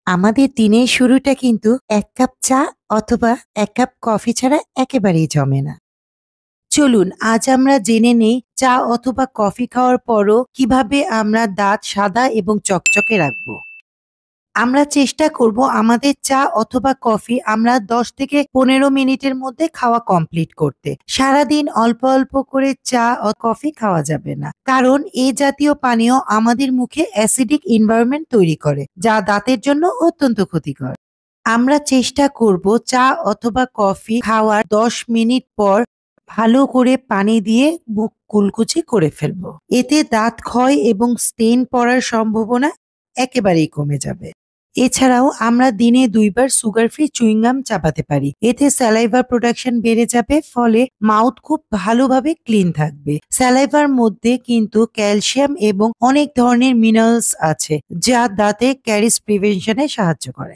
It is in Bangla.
আমাদের দিনের শুরুটা কিন্তু ১ কাপ চা অথবা ১ কাপ কফি ছাড়া একেবারেই জমে না। চলুন আজ আমরা জেনে নেই চা অথবা কফি খাওয়ার পরও কিভাবে আমরা দাঁত সাদা এবং চকচকে রাখবো। আমরা চেষ্টা করব আমাদের চা অথবা কফি আমরা ১০ থেকে ১৫ মিনিটের মধ্যে খাওয়া কমপ্লিট করতে। সারাদিন অল্প, অল্প করে চা ও কফি খাওয়া যাবে না। কারণ এ জাতীয় পানীয় আমাদের মুখে অ্যাসিডিক এনভায়রনমেন্ট তৈরি করে, যা দাঁতের জন্য অত্যন্ত ক্ষতিকর। আমরা চেষ্টা করব চা অথবা কফি খাওয়ার ১০ মিনিট পর ভালো করে পানি দিয়ে মুখ কুলকুচি করে ফেলবো। এতে দাঁত ক্ষয় এবং স্টেইন পড়ার সম্ভাবনা একেবারেই কমে যাবে। এছাড়াও আমরা দিনে ২ বার সুগার ফ্রি চুইং গাম চাবাতে পারি। এতে স্যালাইভা প্রোডাকশন বেড়ে যাবে, ফলে মাউথ খুব ভালোভাবে ক্লিন থাকবে। স্যালাইভার মধ্যে কিন্তু ক্যালসিয়াম এবং অনেক ধরনের মিনারেলস আছে, যা দাঁতে ক্যারিজ প্রিভেনশনে সাহায্য করে।